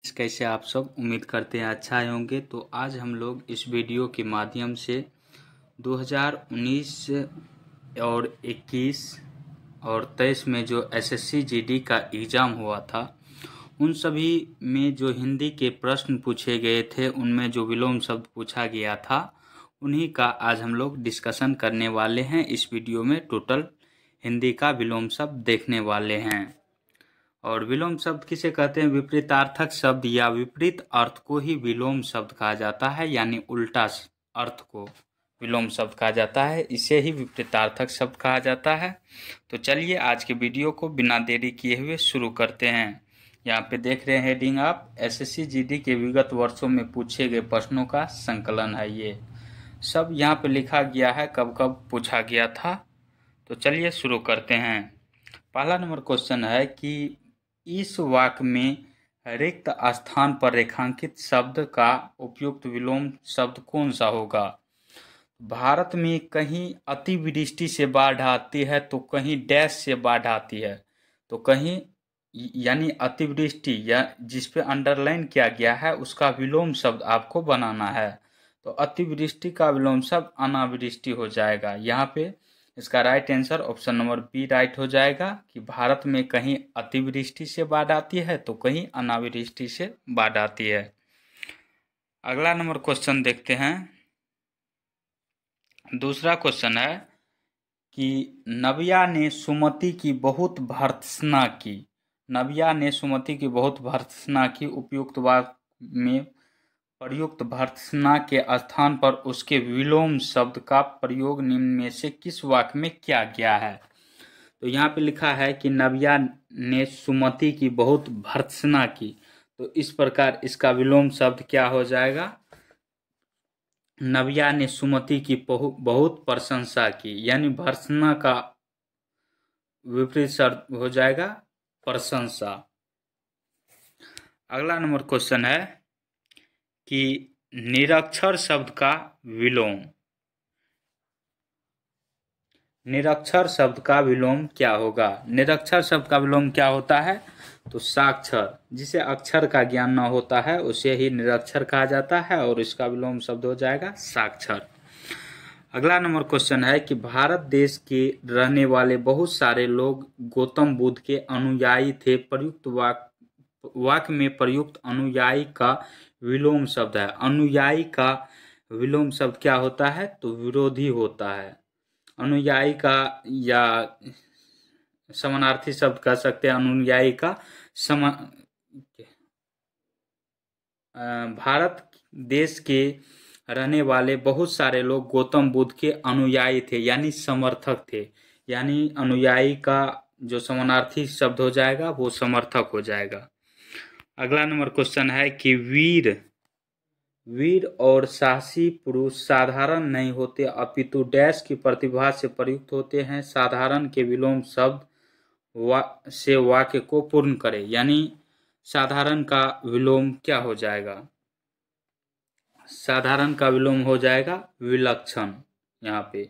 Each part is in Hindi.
कैसे आप सब उम्मीद करते हैं अच्छा आए होंगे। तो आज हम लोग इस वीडियो के माध्यम से 2019 और 21 और 23 में जो एसएससी जीडी का एग्ज़ाम हुआ था उन सभी में जो हिंदी के प्रश्न पूछे गए थे उनमें जो विलोम शब्द पूछा गया था उन्हीं का आज हम लोग डिस्कशन करने वाले हैं। इस वीडियो में टोटल हिंदी का विलोम शब्द देखने वाले हैं। और विलोम शब्द किसे कहते हैं? विपरीतार्थक शब्द या विपरीत अर्थ को ही विलोम शब्द कहा जाता है, यानी उल्टा अर्थ को विलोम शब्द कहा जाता है। इसे ही विपरीतार्थक शब्द कहा जाता है। तो चलिए आज के वीडियो को बिना देरी किए हुए शुरू करते हैं। यहाँ पे देख रहे हैं हेडिंग आप एसएससी जीडी के विगत वर्षों में पूछे गए प्रश्नों का संकलन है। ये सब यहाँ पे लिखा गया है कब कब पूछा गया था। तो चलिए शुरू करते हैं। पहला नंबर क्वेश्चन है कि इस वाक्य में रिक्त स्थान पर रेखांकित शब्द का उपयुक्त विलोम शब्द कौन सा होगा? भारत में कहीं अतिवृष्टि से बाढ़ आती है तो कहीं डैश से बाढ़ आती है। तो कहीं यानी अतिवृष्टि या जिस पे अंडरलाइन किया गया है उसका विलोम शब्द आपको बनाना है। तो अतिवृष्टि का विलोम शब्द अनावृष्टि हो जाएगा। यहाँ पे इसका right answer option number B right हो जाएगा कि भारत में कहीं अतिवृष्टि से बाढ़ आती है तो कहीं अनावृष्टि से बाढ़ आती है। अगला नंबर क्वेश्चन देखते हैं। दूसरा क्वेश्चन है कि नव्या ने सुमति की बहुत भर्त्सना की। नव्या ने सुमति की बहुत भर्त्सना की। उपयुक्त वाक्य में प्रयुक्त भर्त्सना के स्थान पर उसके विलोम शब्द का प्रयोग निम्न में से किस वाक्य में किया गया है? तो यहाँ पे लिखा है कि नव्या ने सुमति की बहुत भर्त्सना की। तो इस प्रकार इसका विलोम शब्द क्या हो जाएगा? नव्या ने सुमति की बहुत प्रशंसा की, यानी भर्त्सना का विपरीत शब्द हो जाएगा प्रशंसा। अगला नंबर क्वेश्चन है कि निरक्षर शब्द का विलोम। निरक्षर शब्द का विलोम क्या होगा? निरक्षर शब्द का विलोम क्या होता है? तो साक्षर, जिसे अक्षर का ज्ञान न होता है उसे ही निरक्षर कहा जाता है और इसका विलोम शब्द हो जाएगा साक्षर। अगला नंबर क्वेश्चन है कि भारत देश के रहने वाले बहुत सारे लोग गौतम बुद्ध के अनुयायी थे। प्रयुक्त वाक्य में प्रयुक्त अनुयायी का विलोम शब्द है। अनुयायी का विलोम शब्द क्या होता है? तो विरोधी होता है। अनुयायी का या समानार्थी शब्द कह सकते हैं अनुयायी का भारत देश के रहने वाले बहुत सारे लोग गौतम बुद्ध के अनुयायी थे, यानी समर्थक थे। यानी अनुयायी का जो समानार्थी शब्द हो जाएगा वो समर्थक हो जाएगा। अगला नंबर क्वेश्चन है कि वीर और साहसी पुरुष साधारण नहीं होते अपितु डैश की प्रतिभा से प्रयुक्त होते हैं। साधारण के विलोम शब्द से वाक्य को पूर्ण करें, यानी साधारण का विलोम क्या हो जाएगा? साधारण का विलोम हो जाएगा विलक्षण। यहाँ पे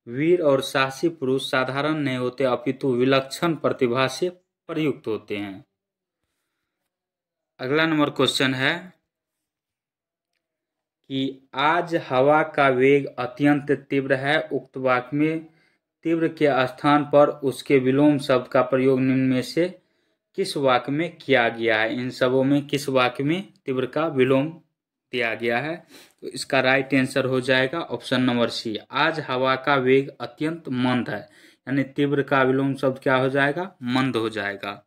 वीर और साहसी पुरुष साधारण नहीं होते अपितु विलक्षण प्रतिभा से प्रयुक्त होते हैं। अगला नंबर क्वेश्चन है कि आज हवा का वेग अत्यंत तीव्र है। उक्त वाक्य में तीव्र के स्थान पर उसके विलोम शब्द का प्रयोग निम्न में से किस वाक्य में किया गया है? इन सबों में किस वाक्य में तीव्र का विलोम दिया गया है? तो इसका राइट आंसर हो जाएगा ऑप्शन नंबर सी। आज हवा का वेग अत्यंत मंद है, यानी तीव्र का विलोम शब्द क्या हो जाएगा? मंद हो जाएगा।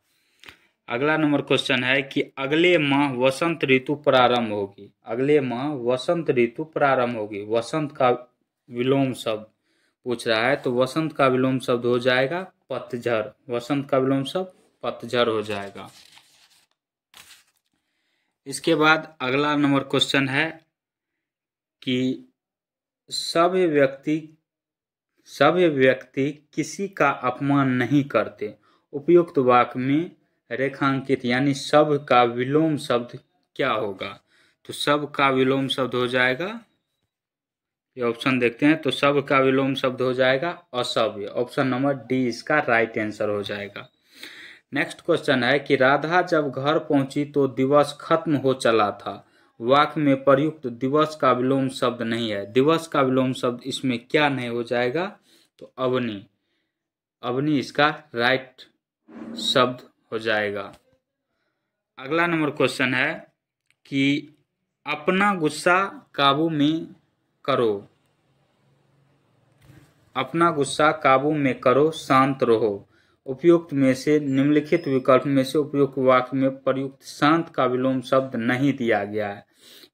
अगला नंबर क्वेश्चन है कि अगले माह वसंत ऋतु प्रारंभ होगी। अगले माह वसंत ऋतु प्रारंभ होगी। वसंत का विलोम शब्द पूछ रहा है, तो वसंत का विलोम शब्द हो जाएगा पतझड़। वसंत का विलोम शब्द पतझड़ हो जाएगा। इसके बाद अगला नंबर क्वेश्चन है कि सभ्य व्यक्ति किसी का अपमान नहीं करते। उपयुक्त वाक्य में रेखांकित यानी सब का विलोम शब्द क्या होगा? तो सब का विलोम शब्द हो जाएगा, ये ऑप्शन देखते हैं, तो सब का विलोम शब्द हो जाएगा असभ्य। ऑप्शन नंबर डी इसका राइट आंसर हो जाएगा। नेक्स्ट क्वेश्चन है कि राधा जब घर पहुंची तो दिवस खत्म हो चला था। वाक्य में प्रयुक्त दिवस का विलोम शब्द नहीं है। दिवस का विलोम शब्द इसमें क्या नहीं हो जाएगा, तो अवनी। अवनी इसका राइट शब्द हो जाएगा। अगला नंबर क्वेश्चन है कि अपना गुस्सा काबू में करो। अपना गुस्सा काबू में करो, शांत रहो। उपयुक्त में से निम्नलिखित विकल्प में से उपयुक्त वाक्य में प्रयुक्त शांत का विलोम शब्द नहीं दिया गया है।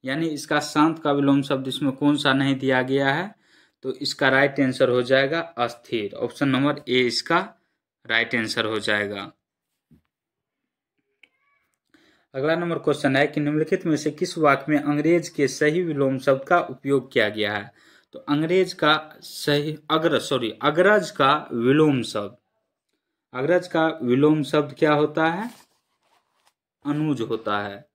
यानी इसका शांत का विलोम शब्द इसमें कौन सा नहीं दिया गया है, तो इसका राइट आंसर हो जाएगा अस्थिर। ऑप्शन नंबर ए इसका राइट आंसर हो जाएगा। अगला नंबर क्वेश्चन है कि निम्नलिखित में से किस वाक्य में अंग्रेज के सही विलोम शब्द का उपयोग किया गया है। तो अंग्रेज का सही अग्रज का विलोम शब्द, अग्रज का विलोम शब्द क्या होता है, अनुज होता है।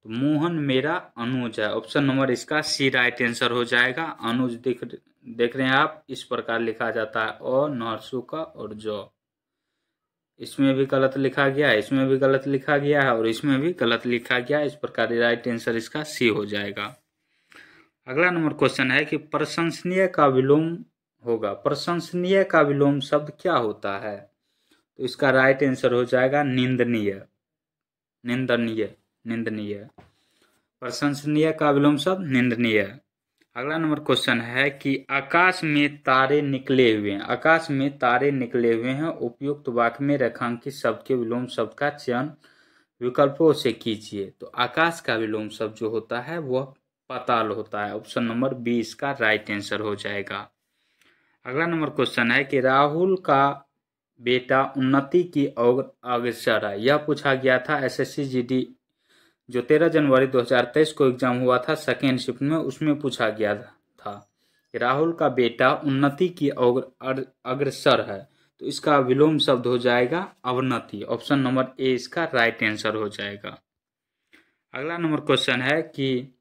तो मोहन मेरा अनुज है। ऑप्शन नंबर इसका सी राइट आंसर हो जाएगा। अनुज देख रहे हैं आप, इस प्रकार लिखा जाता है, और नरसू का और जो, इसमें भी गलत लिखा गया है, इसमें भी गलत लिखा गया है, और इसमें भी गलत लिखा गया है। इस प्रकार राइट आंसर इसका सी हो जाएगा। अगला नंबर क्वेश्चन है कि प्रशंसनीय का विलोम होगा। प्रशंसनीय का विलोम शब्द क्या होता है, तो इसका राइट आंसर हो जाएगा निंदनीय। निंदनीय, निंदनीय। प्रशंसनीय का विलोम शब्द निंदनीय। अगला नंबर क्वेश्चन है कि आकाश में तारे निकले हुए हैं। आकाश में तारे निकले हुए हैं। उपयुक्त वाक्य में रेखांकित शब्द के विलोम शब्द का चयन विकल्पों से कीजिए। तो आकाश का विलोम शब्द जो होता है वह पाताल होता है। ऑप्शन नंबर बी इसका राइट आंसर हो जाएगा। अगला नंबर क्वेश्चन है कि राहुल का बेटा उन्नति की ओर अग्रसर है। यह पूछा गया था एसएससी जीडी जो 13 जनवरी 2023 को एग्जाम हुआ था सेकेंड शिफ्ट में, उसमें पूछा गया था कि राहुल का बेटा उन्नति की ओर अग्रसर है। तो इसका विलोम शब्द हो जाएगा अवनति। ऑप्शन नंबर ए इसका राइट आंसर हो जाएगा। अगला नंबर क्वेश्चन है कि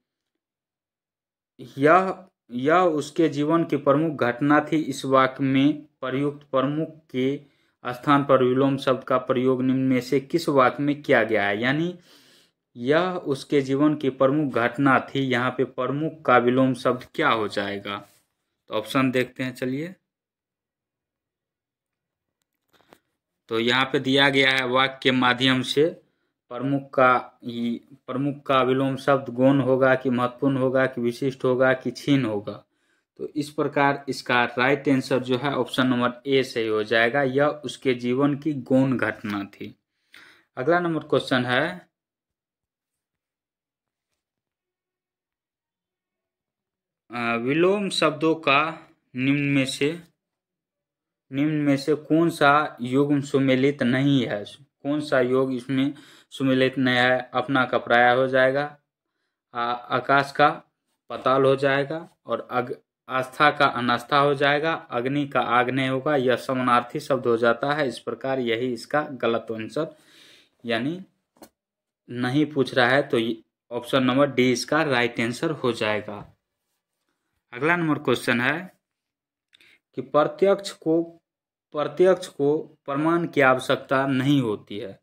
यह उसके जीवन की प्रमुख घटना थी। इस वाक्य में प्रयुक्त प्रमुख के स्थान पर विलोम शब्द का प्रयोग निम्न में से किस वाक्य में किया गया है। यानी यह उसके जीवन की प्रमुख घटना थी, यहाँ पे प्रमुख का विलोम शब्द क्या हो जाएगा, तो ऑप्शन देखते हैं चलिए। तो यहाँ पे दिया गया है वाक्य के माध्यम से प्रमुख का विलोम शब्द गौण होगा कि महत्वपूर्ण होगा कि विशिष्ट होगा कि क्षीण होगा। तो इस प्रकार इसका राइट आंसर जो है ऑप्शन नंबर ए सही हो जाएगा। यह उसके जीवन की गौण घटना थी। अगला नंबर क्वेश्चन है विलोम शब्दों का निम्न में से कौन सा युग्म सुमेलित नहीं है। कौन सा योग इसमें सुमेलित नहीं है। अपना का पराया हो जाएगा, आकाश का पाताल हो जाएगा, और आस्था का अनास्था हो जाएगा, अग्नि का आग्नेय होगा। यह समानार्थी शब्द हो जाता है। इस प्रकार यही इसका गलत आंसर यानी नहीं पूछ रहा है, तो ऑप्शन नंबर डी इसका राइट आंसर हो जाएगा। अगला नंबर क्वेश्चन है कि प्रत्यक्ष को प्रमाण की आवश्यकता नहीं होती है।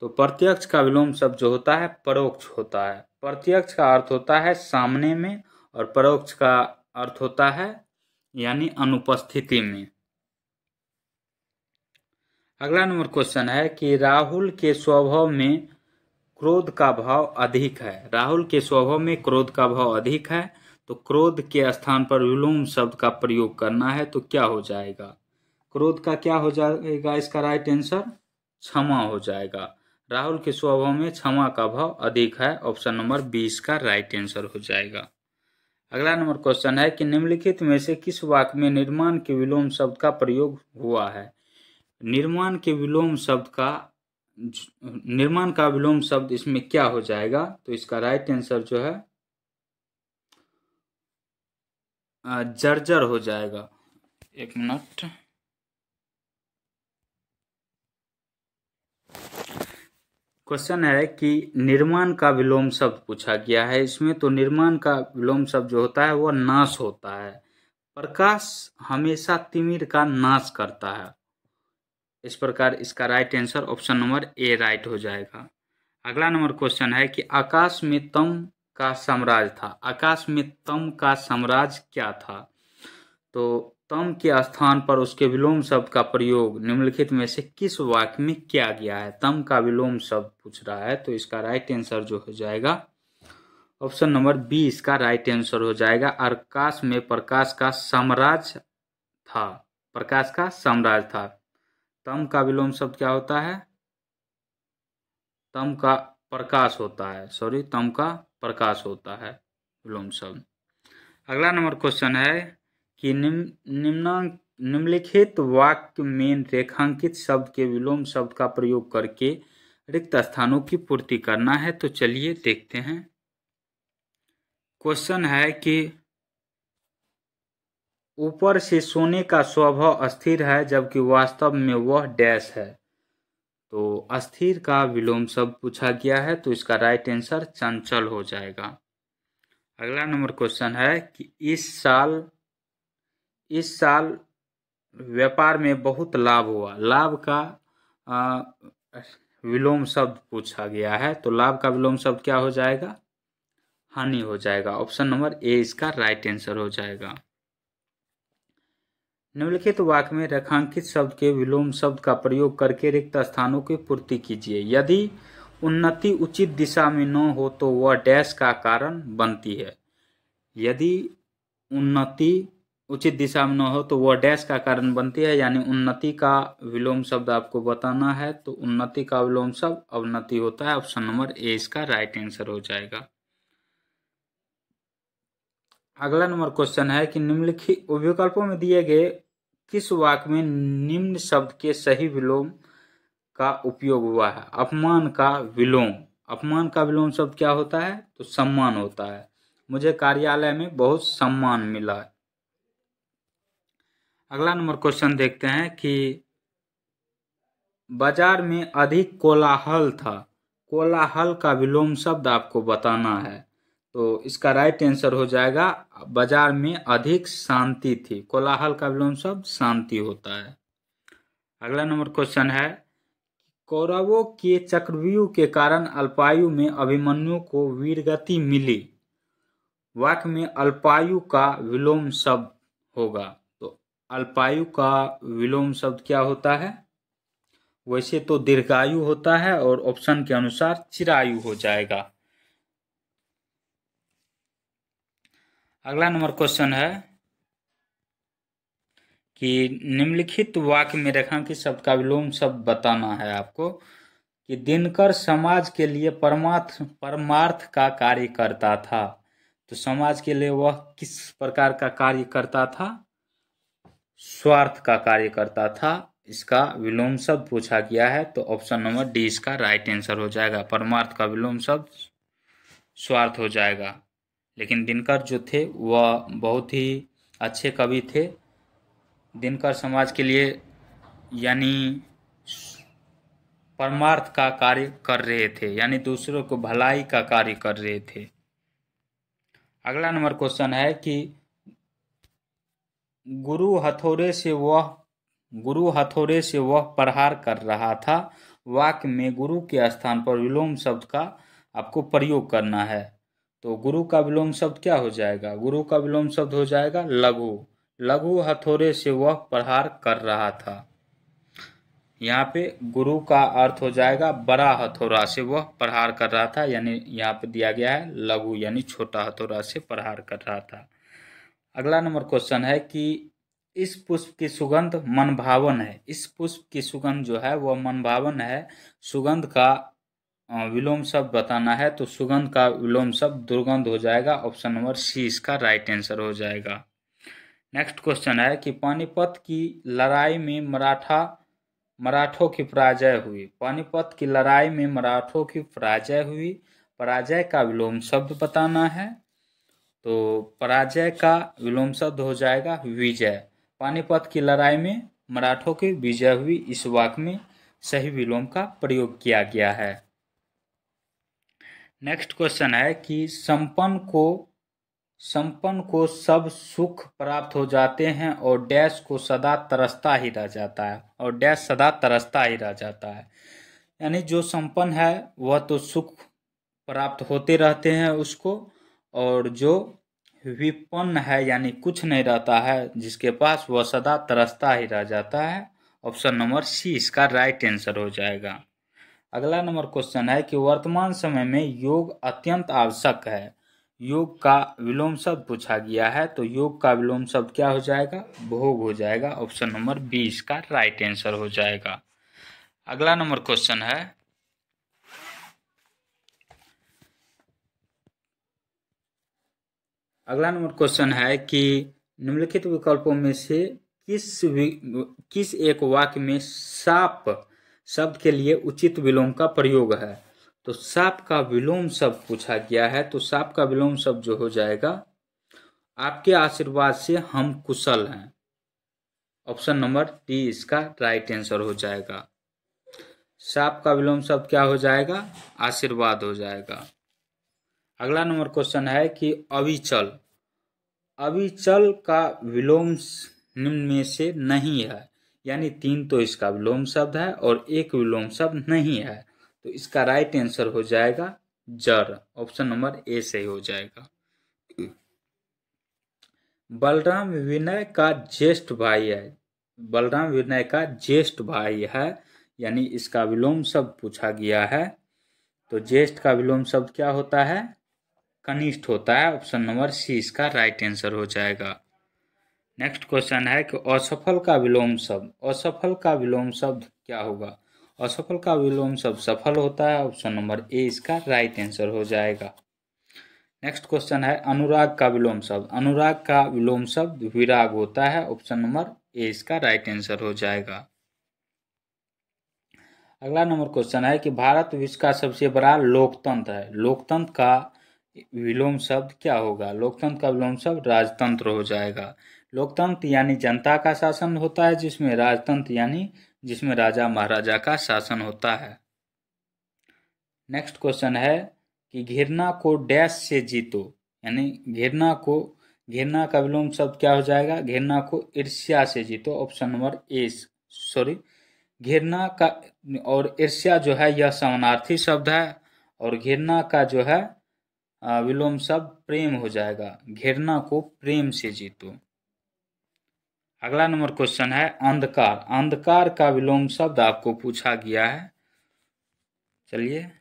तो प्रत्यक्ष का विलोम शब्द जो होता है परोक्ष होता है। प्रत्यक्ष का अर्थ होता है सामने में, और परोक्ष का अर्थ होता है यानी अनुपस्थिति में। अगला नंबर क्वेश्चन है कि राहुल के स्वभाव में क्रोध का भाव अधिक है। राहुल के स्वभाव में क्रोध का भाव अधिक है, तो क्रोध के स्थान पर विलोम शब्द का प्रयोग करना है। तो क्या हो जाएगा, क्रोध का क्या हो जाएगा, इसका राइट आंसर क्षमा हो जाएगा। राहुल के स्वभाव में क्षमा का भाव अधिक है। ऑप्शन नंबर 20 का राइट आंसर हो जाएगा। अगला नंबर क्वेश्चन है कि निम्नलिखित में से किस वाक्य में निर्माण के विलोम शब्द का प्रयोग हुआ है। निर्माण का विलोम शब्द इसमें क्या हो जाएगा, तो इसका राइट आंसर जो है जर्जर हो जाएगा। एक मिनट, क्वेश्चन है कि निर्माण का विलोम शब्द पूछा गया है इसमें। तो निर्माण का विलोम शब्द जो होता है वह नाश होता है। प्रकाश हमेशा तिमिर का नाश करता है। इस प्रकार इसका right answer option number A right हो जाएगा। अगला नंबर क्वेश्चन है कि आकाश में तम का साम्राज्य था। आकाश में तम का साम्राज्य क्या था? तो तम के स्थान पर उसके विलोम शब्द का प्रयोग निम्नलिखित में से किस वाक्य में किया गया है? तम का विलोम शब्द पूछ रहा है, तो इसका राइट आंसर जो हो जाएगा ऑप्शन नंबर बी इसका राइट आंसर हो जाएगा। आकाश में प्रकाश का साम्राज्य था। प्रकाश का साम्राज्य था। तम का विलोम शब्द क्या होता है? तम का प्रकाश होता है, सॉरी, तम का प्रकाश होता है विलोम शब्द। अगला नंबर क्वेश्चन है कि निम्नलिखित वाक्य में रेखांकित शब्द के विलोम शब्द का प्रयोग करके रिक्त स्थानों की पूर्ति करना है। तो चलिए देखते हैं। क्वेश्चन है कि ऊपर से सोने का स्वभाव स्थिर है जबकि वास्तव में वह डैश है। तो अस्थिर का विलोम शब्द पूछा गया है, तो इसका राइट आंसर चंचल हो जाएगा। अगला नंबर क्वेश्चन है कि इस साल व्यापार में बहुत लाभ हुआ। लाभ का विलोम शब्द पूछा गया है, तो लाभ का विलोम शब्द क्या हो जाएगा? हानि हो जाएगा। ऑप्शन नंबर ए इसका राइट आंसर हो जाएगा। निम्नलिखित वाक्य में रेखांकित शब्द के विलोम शब्द का प्रयोग करके रिक्त स्थानों की पूर्ति कीजिए। यदि उन्नति उचित दिशा में न हो तो वह डैश का कारण बनती है। यदि उन्नति उचित दिशा में न हो तो वह डैश का कारण बनती है, यानी उन्नति का विलोम शब्द आपको बताना है। तो उन्नति का विलोम शब्द अवनति होता है। ऑप्शन नंबर ए इसका राइट आंसर हो जाएगा। अगला नंबर क्वेश्चन है कि निम्नलिखित विकल्पों में दिए गए किस वाक्य में निम्न शब्द के सही विलोम का उपयोग हुआ है? अपमान का विलोम। अपमान का विलोम शब्द क्या होता है? तो सम्मान होता है। मुझे कार्यालय में बहुत सम्मान मिला। अगला नंबर क्वेश्चन देखते हैं कि बाजार में अधिक कोलाहल था। कोलाहल का विलोम शब्द आपको बताना है। तो इसका राइट आंसर हो जाएगा बाजार में अधिक शांति थी। कोलाहल का विलोम शब्द शांति होता है। अगला नंबर क्वेश्चन है कौरवों के चक्रव्यूह के कारण अल्पायु में अभिमन्यु को वीरगति मिली। वाक्य में अल्पायु का विलोम शब्द होगा। तो अल्पायु का विलोम शब्द क्या होता है? वैसे तो दीर्घायु होता है और ऑप्शन के अनुसार चिरायु हो जाएगा। अगला नंबर क्वेश्चन है कि निम्नलिखित वाक्य में रेखांकित शब्द का विलोम शब्द बताना है आपको कि दिनकर समाज के लिए परमार्थ का कार्य करता था। तो समाज के लिए वह किस प्रकार का कार्य करता था? स्वार्थ का कार्य करता था। इसका विलोम शब्द पूछा गया है, तो ऑप्शन नंबर डी इसका राइट आंसर हो जाएगा। परमार्थ का विलोम शब्द स्वार्थ हो जाएगा। लेकिन दिनकर जो थे वह बहुत ही अच्छे कवि थे। दिनकर समाज के लिए यानी परमार्थ का कार्य कर रहे थे, यानी दूसरों को भलाई का कार्य कर रहे थे। अगला नंबर क्वेश्चन है कि गुरु हथौड़े से वह प्रहार कर रहा था। वाक्य में गुरु के स्थान पर विलोम शब्द का आपको प्रयोग करना है। तो गुरु का विलोम शब्द क्या हो जाएगा? गुरु का विलोम शब्द हो जाएगा लघु। लघु हथौड़े से वह प्रहार कर रहा था। यहाँ पे गुरु का अर्थ हो जाएगा बड़ा हथौड़ा से वह प्रहार कर रहा था, यानी यहाँ पे दिया गया है लघु यानी छोटा हथौड़ा से प्रहार कर रहा था। अगला नंबर क्वेश्चन है कि इस पुष्प की सुगंध मनभावन है। इस पुष्प की सुगंध जो है वह मनभावन है। सुगंध का विलोम शब्द बताना है, तो सुगंध का विलोम शब्द दुर्गंध हो जाएगा। ऑप्शन नंबर सी इसका राइट आंसर हो जाएगा। नेक्स्ट क्वेश्चन है कि पानीपत की लड़ाई में मराठों की पराजय हुई। पानीपत की लड़ाई में मराठों की पराजय हुई। पराजय का विलोम शब्द बताना है, तो पराजय का विलोम शब्द हो जाएगा विजय। पानीपत की लड़ाई में मराठों की विजय हुई। इस वाक्य में सही विलोम का प्रयोग किया गया है। नेक्स्ट क्वेश्चन है कि संपन्न को संपन्न को सब सुख प्राप्त हो जाते हैं और डैश को सदा तरसता ही रह जाता है, और डैश सदा तरसता ही रह जाता है। यानी जो संपन्न है वह तो सुख प्राप्त होते रहते हैं उसको, और जो विपन्न है यानी कुछ नहीं रहता है जिसके पास, वह सदा तरसता ही रह जाता है। ऑप्शन नंबर सी इसका राइट आंसर हो जाएगा। अगला नंबर क्वेश्चन है कि वर्तमान समय में योग अत्यंत आवश्यक है। योग का विलोम शब्द पूछा गया है, तो योग का विलोम शब्द क्या हो जाएगा? भोग हो जाएगा। ऑप्शन नंबर बी इसका राइट आंसर हो जाएगा। अगला नंबर क्वेश्चन है कि निम्नलिखित विकल्पों में से किस एक वाक्य में साप शब्द के लिए उचित विलोम का प्रयोग है? तो साप का विलोम शब्द पूछा गया है, तो साप का विलोम शब्द जो हो जाएगा, आपके आशीर्वाद से हम कुशल हैं। ऑप्शन नंबर डी इसका राइट आंसर हो जाएगा। साप का विलोम शब्द क्या हो जाएगा? आशीर्वाद हो जाएगा। अगला नंबर क्वेश्चन है कि अविचल का विलोम निम्न में से नहीं है, यानी 3 तो इसका विलोम शब्द है और 1 विलोम शब्द नहीं है, तो इसका राइट आंसर हो जाएगा जर। ऑप्शन नंबर ए सही हो जाएगा। बलराम विनय का ज्येष्ठ भाई है। बलराम विनय का ज्येष्ठ भाई है, यानी इसका विलोम शब्द पूछा गया है, तो ज्येष्ठ का विलोम शब्द क्या होता है? कनिष्ठ होता है। ऑप्शन नंबर सी इसका राइट आंसर हो जाएगा। नेक्स्ट क्वेश्चन है कि असफल का विलोम शब्द, असफल का विलोम शब्द क्या होगा? असफल का विलोम शब्द सफल होता है। ऑप्शन नंबर ए इसका राइट आंसर हो जाएगा। नेक्स्ट क्वेश्चन है अनुराग का विलोम शब्द, अनुराग का विलोम शब्द विराग होता है। ऑप्शन नंबर ए इसका राइट आंसर हो जाएगा। अगला नंबर क्वेश्चन है कि भारत विश्व का सबसे बड़ा लोकतंत्र है, लोकतंत्र का विलोम शब्द क्या होगा? लोकतंत्र का विलोम शब्द राजतंत्र हो जाएगा। लोकतंत्र यानी जनता का शासन होता है, जिसमें राजतंत्र यानी जिसमें राजा महाराजा का शासन होता है। नेक्स्ट क्वेश्चन है कि घृणा को डैश से जीतो, यानी घृणा का विलोम शब्द क्या हो जाएगा? घृणा को ईर्ष्या से जीतो। ऑप्शन नंबर ए घृणा का और ईर्ष्या जो है यह समानार्थी शब्द है, और घृणा का जो है विलोम शब्द प्रेम हो जाएगा। घृणा को प्रेम से जीतो। अगला नंबर क्वेश्चन है अंधकार, अंधकार का विलोम शब्द आपको पूछा गया है। चलिए,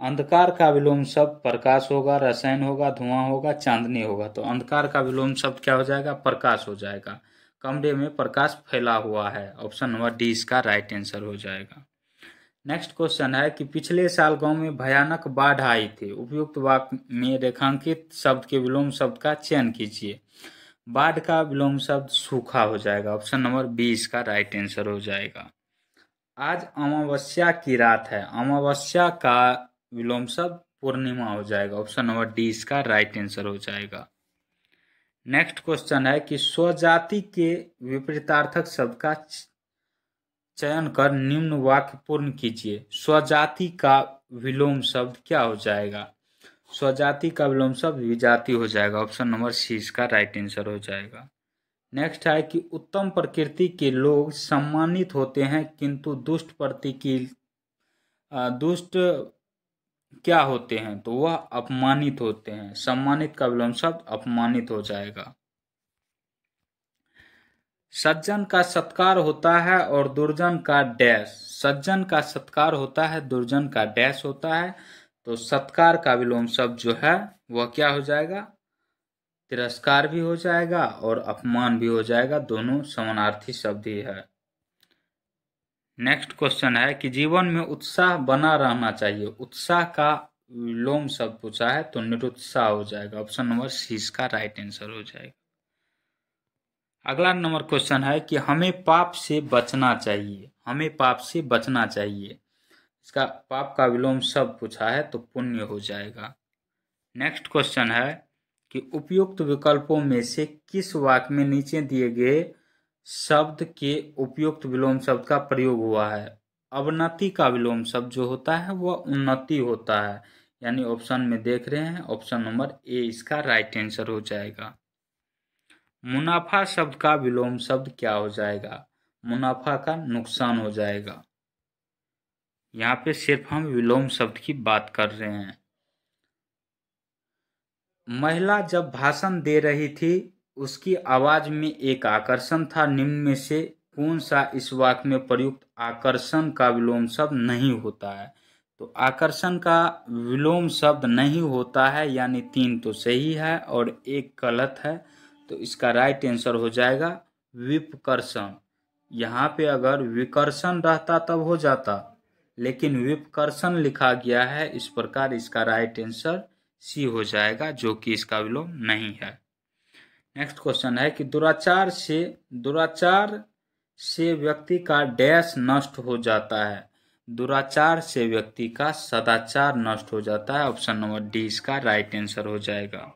अंधकार का विलोम शब्द प्रकाश होगा, रसायन होगा, धुआं होगा, चांदनी होगा, तो अंधकार का विलोम शब्द क्या हो जाएगा? प्रकाश हो जाएगा। कमरे में प्रकाश फैला हुआ है। ऑप्शन नंबर डी इसका राइट आंसर हो जाएगा। नेक्स्ट क्वेश्चन है कि पिछले साल गांव में भयानक बाढ़ आई थी, उपयुक्त वाक्य में रेखांकित शब्द के विलोम शब्द का चयन कीजिए। बाढ़ का विलोम शब्द सूखा हो जाएगा। ऑप्शन नंबर बी इसका राइट आंसर हो जाएगा। आज अमावस्या की रात है, अमावस्या का विलोम शब्द पूर्णिमा हो जाएगा। ऑप्शन नंबर डी इसका राइट आंसर हो जाएगा। नेक्स्ट क्वेश्चन है कि स्वजाति के विपरीतार्थक शब्द का चयन कर निम्न वाक्य पूर्ण कीजिए। स्वजाति का विलोम शब्द क्या हो जाएगा? स्वजाति का विलोम शब्द विजाति हो जाएगा। ऑप्शन नंबर सी इसका राइट आंसर हो जाएगा। नेक्स्ट है कि उत्तम प्रकृति के लोग सम्मानित होते हैं, किंतु दुष्ट क्या होते हैं? तो वह अपमानित होते हैं। सम्मानित का विलोम शब्द अपमानित हो जाएगा। सज्जन का सत्कार होता है और दुर्जन का डैश, सज्जन का सत्कार होता है, दुर्जन का डैश होता है, तो सत्कार का विलोम शब्द जो है वह क्या हो जाएगा? तिरस्कार भी हो जाएगा और अपमान भी हो जाएगा, दोनों समानार्थी शब्द ही है। नेक्स्ट क्वेश्चन है कि जीवन में उत्साह बना रहना चाहिए, उत्साह का विलोम शब्द पूछा है, तो निरुत्साह हो जाएगा। ऑप्शन नंबर सी इसका राइट आंसर हो जाएगा। अगला नंबर क्वेश्चन है कि हमें पाप से बचना चाहिए, हमें पाप से बचना चाहिए, इसका पाप का विलोम शब्द पूछा है, तो पुण्य हो जाएगा। नेक्स्ट क्वेश्चन है कि उपयुक्त विकल्पों में से किस वाक्य में नीचे दिए गए शब्द के उपयुक्त विलोम शब्द का प्रयोग हुआ है? अवनति का विलोम शब्द जो होता है वह उन्नति होता है, यानी ऑप्शन में देख रहे हैं, ऑप्शन नंबर ए इसका राइट आंसर हो जाएगा। मुनाफा शब्द का विलोम शब्द क्या हो जाएगा? मुनाफा का नुकसान हो जाएगा। यहाँ पे सिर्फ हम विलोम शब्द की बात कर रहे हैं। महिला जब भाषण दे रही थी उसकी आवाज में एक आकर्षण था। निम्न में से कौन सा इस वाक्य में प्रयुक्त आकर्षण का विलोम शब्द नहीं होता है? तो आकर्षण का विलोम शब्द नहीं होता है, यानी 3 तो सही है और 1 गलत है। तो इसका राइट आंसर हो जाएगा विपकर्षण। यहाँ पे अगर विकर्षण रहता तब हो जाता, लेकिन विपकर्षण लिखा गया है, इस प्रकार इसका राइट आंसर सी हो जाएगा, जो कि इसका विलोम नहीं है। नेक्स्ट क्वेश्चन है कि दुराचार से व्यक्ति का डैश नष्ट हो जाता है। दुराचार से व्यक्ति का सदाचार नष्ट हो जाता है। ऑप्शन नंबर डी इसका राइट आंसर हो जाएगा।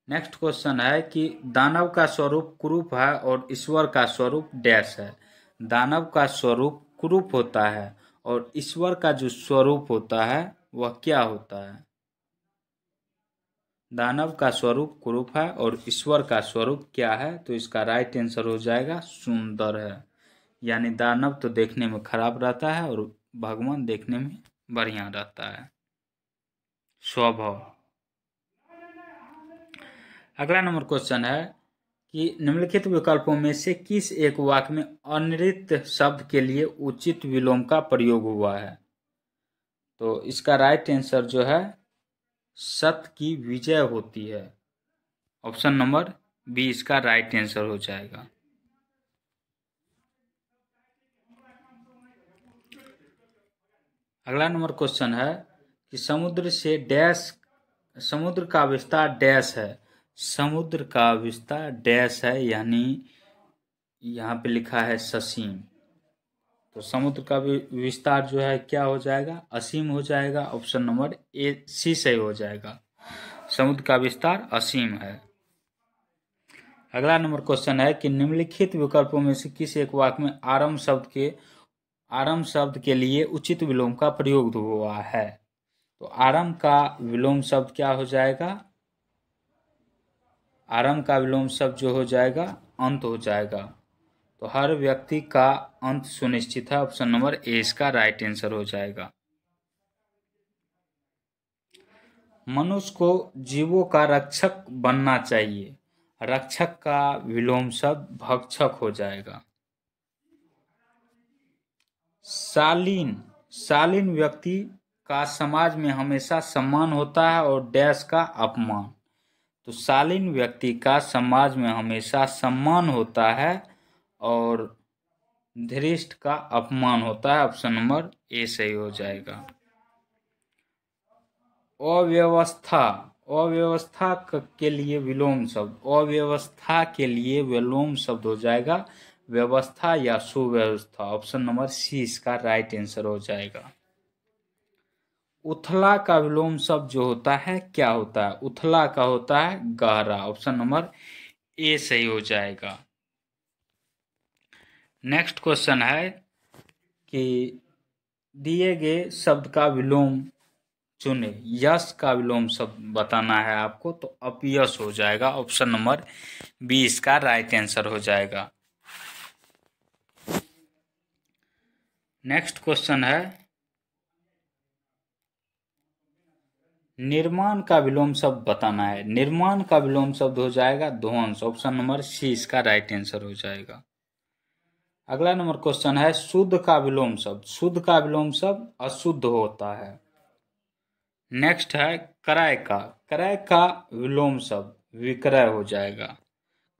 नेक्स्ट क्वेश्चन है कि दानव का स्वरूप कुरूप है और ईश्वर का स्वरूप डैश है। दानव का स्वरूप कुरूप होता है और ईश्वर का जो स्वरूप होता है वह क्या होता है? दानव का स्वरूप कुरूप है और ईश्वर का स्वरूप क्या है? तो इसका राइट आंसर हो जाएगा सुंदर है। यानी दानव तो देखने में खराब रहता है और भगवान देखने में बढ़िया रहता है। स्वभाव। अगला नंबर क्वेश्चन है कि निम्नलिखित विकल्पों में से किस एक वाक्य में अनृत शब्द के लिए उचित विलोम का प्रयोग हुआ है? तो इसका राइट आंसर जो है सत्य की विजय होती है। ऑप्शन नंबर बी इसका राइट आंसर हो जाएगा। अगला नंबर क्वेश्चन है कि समुद्र का विस्तार डैश है। समुद्र का विस्तार डैश है, यानी यहाँ पे लिखा है ससीम। तो समुद्र का विस्तार जो है क्या हो जाएगा? असीम हो जाएगा। ऑप्शन नंबर ए सी सही हो जाएगा। समुद्र का विस्तार असीम है। अगला नंबर क्वेश्चन है कि निम्नलिखित विकल्पों में से किस एक वाक्य में आरंभ शब्द के लिए उचित विलोम का प्रयोग हुआ है? तो आरंभ का विलोम शब्द क्या हो जाएगा? आरंभ का विलोम शब्द जो हो जाएगा अंत हो जाएगा। तो हर व्यक्ति का अंत सुनिश्चित है। ऑप्शन नंबर ए इसका राइट आंसर हो जाएगा। मनुष्य को जीवों का रक्षक बनना चाहिए। रक्षक का विलोम शब्द भक्षक हो जाएगा। शालीन व्यक्ति का समाज में हमेशा सम्मान होता है और डैश का अपमान। तो शालीन व्यक्ति का समाज में हमेशा सम्मान होता है और धृष्ट का अपमान होता है। ऑप्शन नंबर ए सही हो जाएगा। अव्यवस्था के लिए विलोम शब्द, अव्यवस्था के लिए विलोम शब्द हो जाएगा व्यवस्था या सुव्यवस्था। ऑप्शन नंबर सी इसका राइट आंसर हो जाएगा। उथला का विलोम शब्द जो होता है क्या होता है? उथला का होता है गहरा। ऑप्शन नंबर ए सही हो जाएगा। नेक्स्ट क्वेश्चन है कि दिए गए शब्द का विलोम चुने। यश का विलोम शब्द बताना है आपको, तो अपयश हो जाएगा। ऑप्शन नंबर बी इसका राइट आंसर हो जाएगा। नेक्स्ट क्वेश्चन है निर्माण का विलोम शब्द बताना है। निर्माण का विलोम शब्द हो जाएगा ध्वंस। ऑप्शन नंबर सी इसका राइट आंसर हो जाएगा। अगला नंबर क्वेश्चन है शुद्ध का विलोम शब्द। शुद्ध का विलोम शब्द अशुद्ध होता है। नेक्स्ट है क्रय का विलोम शब्द विक्रय हो जाएगा।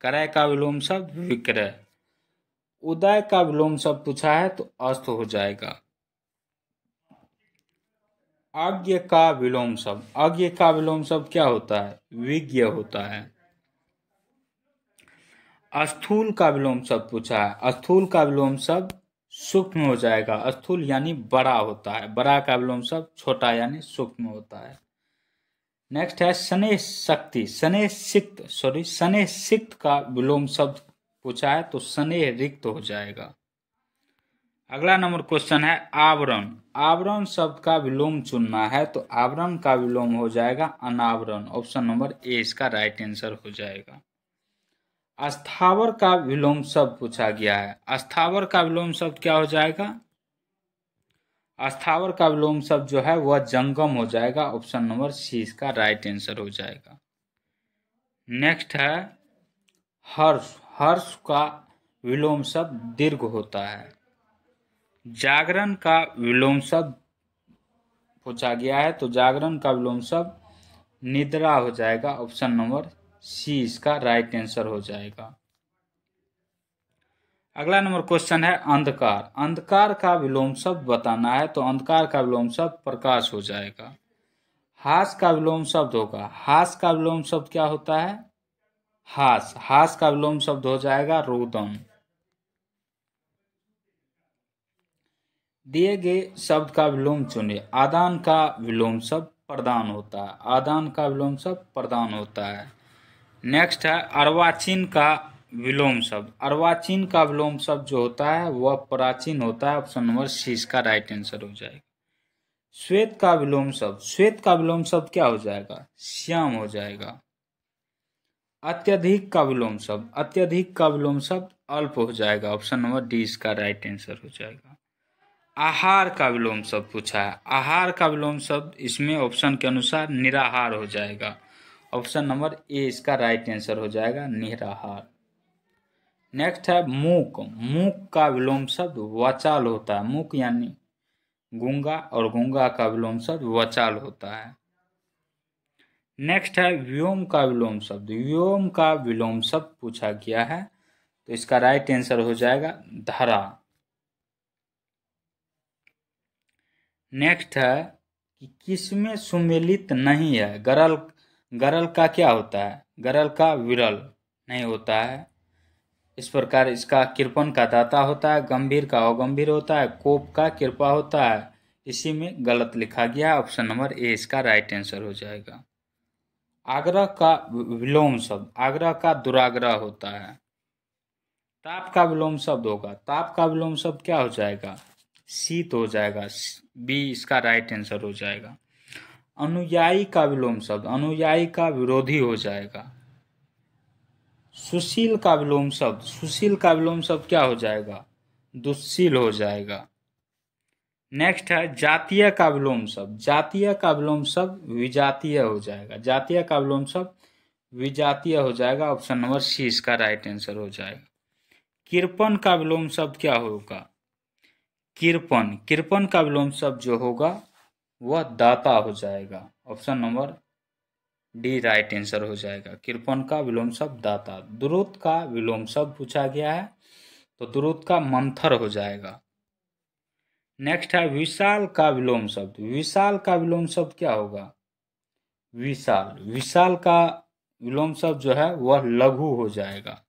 क्रय का विलोम शब्द विक्रय। उदय का विलोम शब्द पूछा है तो अस्त हो जाएगा। अज्ञ का विलोम शब्द क्या होता है? विज्ञ होता है। स्थूल का विलोम शब्द पूछा है। स्थूल का विलोम शब्द सूक्ष्म हो जाएगा। स्थूल यानी बड़ा होता है। बड़ा का विलोम शब्द छोटा यानी सूक्ष्म होता है। नेक्स्ट है शनैः सिक्त का विलोम शब्द पूछा है तो शनैः रिक्त हो जाएगा। अगला नंबर क्वेश्चन है आवरण। आवरण शब्द का विलोम चुनना है, तो आवरण का विलोम हो जाएगा अनावरण। ऑप्शन नंबर ए इसका राइट आंसर हो जाएगा। अस्थावर का विलोम शब्द पूछा गया है। अस्थावर का विलोम शब्द क्या हो जाएगा? अस्थावर का विलोम शब्द जो है वह जंगम हो जाएगा। ऑप्शन नंबर सी इसका राइट आंसर हो जाएगा। नेक्स्ट है हर्ष। हर्ष का विलोम शब्द दीर्घ होता है। जागरण का विलोम शब्द पूछा गया है, तो जागरण का विलोम शब्द निद्रा हो जाएगा। ऑप्शन नंबर सी इसका राइट आंसर हो जाएगा। अगला नंबर क्वेश्चन है अंधकार। अंधकार का विलोम शब्द बताना है, तो अंधकार का विलोम शब्द प्रकाश हो जाएगा। हास का विलोम शब्द होगा। हास का विलोम शब्द क्या होता है? हास। हास का विलोम शब्द हो जाएगा रुदन। दिए गए शब्द का विलोम चुनिए। आदान का विलोम शब्द प्रदान होता है। आदान का विलोम शब्द प्रदान होता है। नेक्स्ट है अर्वाचीन का विलोम शब्द। अर्वाचीन का विलोम शब्द जो होता है वह प्राचीन होता है। ऑप्शन नंबर सी इसका राइट आंसर हो जाएगा। श्वेत का विलोम शब्द। श्वेत का विलोम शब्द क्या हो जाएगा? श्याम हो जाएगा। अत्यधिक का विलोम शब्द। अत्यधिक का विलोम शब्द अल्प हो जाएगा। ऑप्शन नंबर डी इसका राइट आंसर हो जाएगा। आहार का विलोम शब्द पूछा है। आहार का विलोम शब्द इसमें ऑप्शन के अनुसार निराहार हो जाएगा। ऑप्शन नंबर ए इसका राइट आंसर हो जाएगा, निराहार। नेक्स्ट है मूक। मूक का विलोम शब्द वचाल होता है। मूक यानी गूंगा, और गूंगा का विलोम शब्द वचाल होता है। नेक्स्ट है व्योम का विलोम शब्द। व्योम का विलोम शब्द पूछा गया है, तो इसका राइट आंसर हो जाएगा धरा। नेक्स्ट है कि किसमें सुमेलित नहीं है। गरल। गरल का क्या होता है? गरल का विरल नहीं होता है। इस प्रकार इसका कृपण का दाता होता है। गंभीर का अगंभीर होता है। कोप का कृपा होता है। इसी में गलत लिखा गया। ऑप्शन नंबर ए इसका राइट आंसर हो जाएगा। आग्रह का विलोम शब्द। आग्रह का दुराग्रह होता है। ताप का विलोम शब्द होगा। ताप का विलोम शब्द क्या हो जाएगा? शीत हो जाएगा। बी इसका राइट आंसर हो जाएगा। अनुयायी का विलोम शब्द। अनुयायी का विरोधी हो जाएगा। सुशील का विलोम शब्द। सुशील का विलोम शब्द क्या हो जाएगा? दुस्शील हो जाएगा। नेक्स्ट है जातीय का विलोम शब्द। जातीय का विलोम शब्द विजातीय हो जाएगा। जातीय का विलोम शब्द विजातीय हो जाएगा। ऑप्शन नंबर सी इसका राइट आंसर हो जाएगा। कृपण का विलोम शब्द क्या होगा? कृपण। कृपण का विलोम शब्द जो होगा वह दाता हो जाएगा। Option number D right answer हो जाएगा। कृपण का विलोम शब्द दाता। द्रुत का विलोम शब्द पूछा गया है, तो द्रुत का मंथर हो जाएगा। नेक्स्ट है विशाल का विलोम शब्द। विशाल का विलोम शब्द क्या होगा? विशाल। विशाल का विलोम शब्द जो है वह लघु हो जाएगा।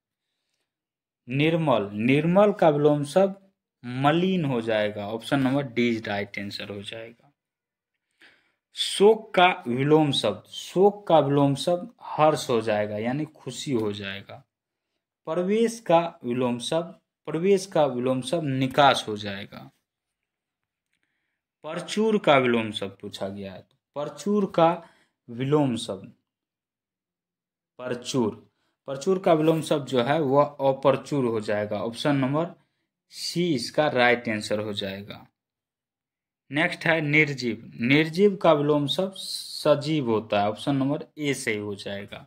निर्मल। निर्मल का विलोम शब्द मलिन हो जाएगा। Option number D right answer हो जाएगा। शोक का विलोम शब्द। शोक का विलोम शब्द हर्ष हो जाएगा, यानी खुशी हो जाएगा। प्रवेश का विलोम शब्द। प्रवेश का विलोम शब्द निकास हो जाएगा। परचूर का विलोम शब्द पूछा गया है, तो परचूर का विलोम शब्द परचूर। परचूर का विलोम शब्द जो है वह अपर्चूर हो जाएगा। ऑप्शन नंबर सी इसका राइट आंसर हो जाएगा। नेक्स्ट है निर्जीव। निर्जीव का विलोम शब्द सजीव होता है। ऑप्शन नंबर ए सही हो जाएगा।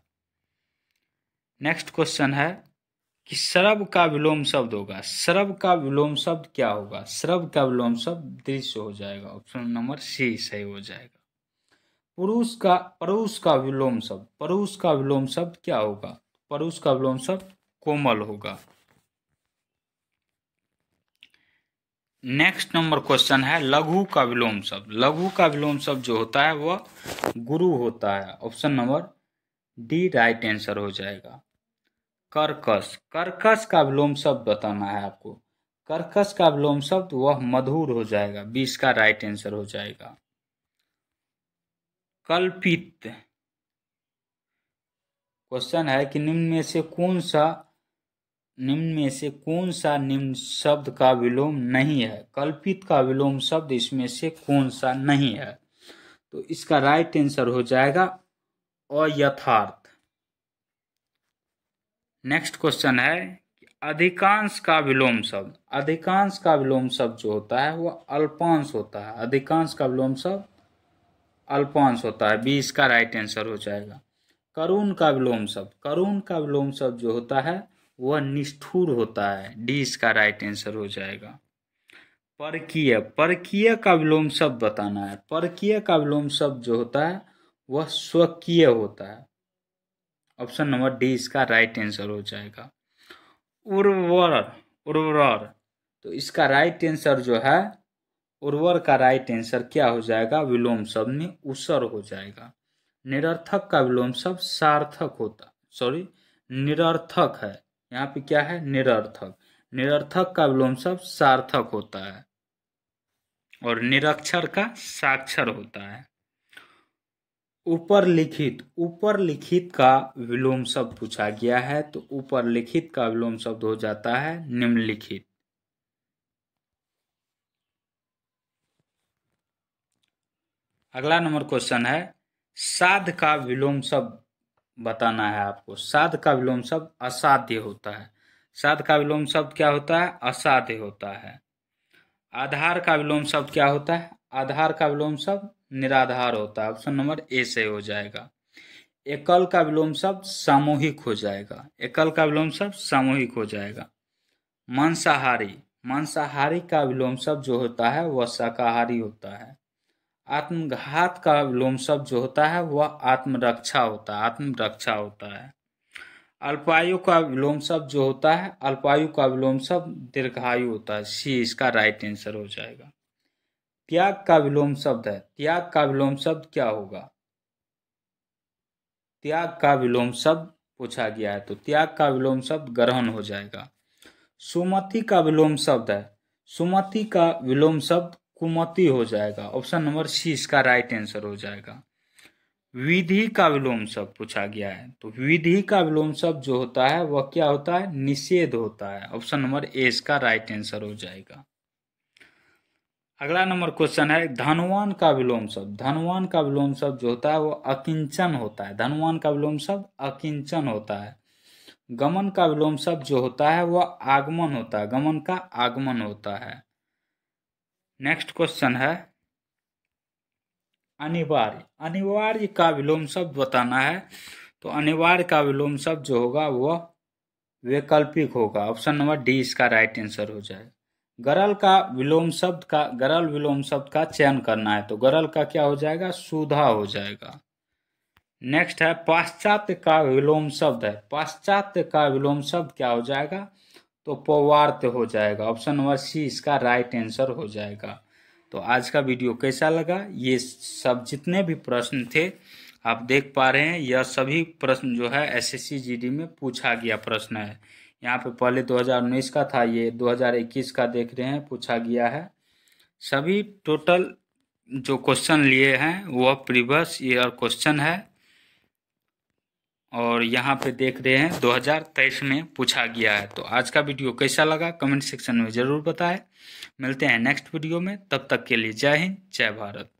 नेक्स्ट क्वेश्चन है कि श्रव का विलोम शब्द होगा। श्रव का विलोम शब्द क्या होगा? श्रव का विलोम शब्द दृश्य हो जाएगा। ऑप्शन नंबर सी सही हो जाएगा। परुष का विलोम शब्द। परुष का विलोम शब्द क्या होगा? परुष का विलोम शब्द कोमल होगा। नेक्स्ट नंबर क्वेश्चन है लघु का विलोम शब्द। लघु का विलोम शब्द जो होता है वह गुरु होता है। Option number D right answer हो जाएगा। कर्कश। कर्कश का विलोम शब्द बताना है आपको। कर्कश का विलोम शब्द वह मधुर हो जाएगा। 20 का राइट आंसर हो जाएगा। कल्पित। क्वेश्चन है कि निम्न में से कौन सा निम्न में से कौन सा निम्न शब्द का विलोम नहीं है? कल्पित का विलोम शब्द इसमें से कौन सा नहीं है? तो इसका राइट आंसर हो जाएगा अयथार्थ। नेक्स्ट क्वेश्चन है अधिकांश का विलोम शब्द। अधिकांश का विलोम शब्द जो होता है वह अल्पांश होता है। अधिकांश का विलोम शब्द अल्पांश होता है। बी इसका राइट आंसर हो जाएगा। करुण का विलोम शब्द। करुण का विलोम शब्द जो होता है वह निष्ठुर होता है। डी इसका राइट आंसर हो जाएगा। परकीय। परकीय का विलोम शब्द बताना है। परकीय का विलोम शब्द जो होता है वह स्वकीय होता है। ऑप्शन नंबर डी इसका राइट आंसर हो जाएगा। उर्वर। उर्वर, तो इसका राइट आंसर जो है उर्वर का राइट आंसर क्या हो जाएगा? विलोम शब्द में उसर हो जाएगा। निरर्थक का विलोम शब्द सार्थक होता, सॉरी निरर्थक है, यहाँ पे क्या है? निरर्थक। निरर्थक का विलोम शब्द सार्थक होता है और निरक्षर का साक्षर होता है। ऊपर लिखित। ऊपर लिखित का विलोम शब्द पूछा गया है, तो ऊपर लिखित का विलोम शब्द हो जाता है निम्नलिखित। अगला नंबर क्वेश्चन है साध का विलोम शब्द बताना है आपको। साध का विलोम शब्द असाध्य होता है। साध का विलोम शब्द क्या होता है? असाध्य होता है। आधार का विलोम शब्द क्या होता है? आधार का विलोम शब्द निराधार होता है। ऑप्शन नंबर ए से हो जाएगा। एकल का विलोम शब्द सामूहिक हो जाएगा। एकल का विलोम शब्द सामूहिक हो जाएगा। मांसाहारी। मांसाहारी का विलोम शब्द जो होता है वह शाकाहारी होता है। आत्मघात का विलोम शब्द जो होता है वह आत्मरक्षा होता है। आत्मरक्षा होता है। अल्पायु का विलोम शब्द जो होता है, अल्पायु का विलोम शब्द दीर्घायु होता है। सी इसका राइट आंसर हो जाएगा। त्याग का विलोम शब्द है। त्याग का विलोम शब्द क्या होगा? त्याग का विलोम शब्द पूछा गया है, तो त्याग का विलोम शब्द ग्रहण हो जाएगा। सुमति का विलोम शब्द है। सुमति का विलोम शब्द कुमति हो जाएगा। ऑप्शन नंबर सी इसका राइट आंसर हो जाएगा। विधि का विलोम शब्द पूछा गया है, तो विधि का विलोम शब्द जो होता है वह क्या होता है? निषेध होता है। ऑप्शन नंबर ए इसका राइट आंसर हो जाएगा। अगला नंबर क्वेश्चन है धनवान का विलोम शब्द। धनवान का विलोम शब्द जो होता है वह अकिंचन होता है। धनवान का विलोम शब्द अकिंचन होता है। गमन का विलोम शब्द जो होता है वह आगमन होता है। गमन का आगमन होता है। नेक्स्ट क्वेश्चन है अनिवार्य। अनिवार्य का विलोम शब्द बताना है, तो अनिवार्य का विलोम शब्द जो होगा वह वैकल्पिक होगा। ऑप्शन नंबर डी इसका राइट आंसर हो जाएगा। गरल का विलोम शब्द का, गरल विलोम शब्द का चयन करना है, तो गरल का क्या हो जाएगा? सुधा हो जाएगा। नेक्स्ट है पाश्चात्य का विलोम शब्द है। पाश्चात्य का विलोम शब्द क्या हो जाएगा? तो पौवार्त्य हो जाएगा। ऑप्शन नंबर सी इसका राइट आंसर हो जाएगा। तो आज का वीडियो कैसा लगा? ये सब जितने भी प्रश्न थे आप देख पा रहे हैं, यह सभी प्रश्न जो है एसएससी जीडी में पूछा गया प्रश्न है। यहाँ पे पहले 2019 का था, ये 2021 का देख रहे हैं पूछा गया है। सभी टोटल जो क्वेश्चन लिए हैं वह प्रीवियस ईयर क्वेश्चन है और यहाँ पे देख रहे हैं 2023 में पूछा गया है। तो आज का वीडियो कैसा लगा कमेंट सेक्शन में ज़रूर बताएं। मिलते हैं नेक्स्ट वीडियो में, तब तक के लिए जय हिंद जय भारत।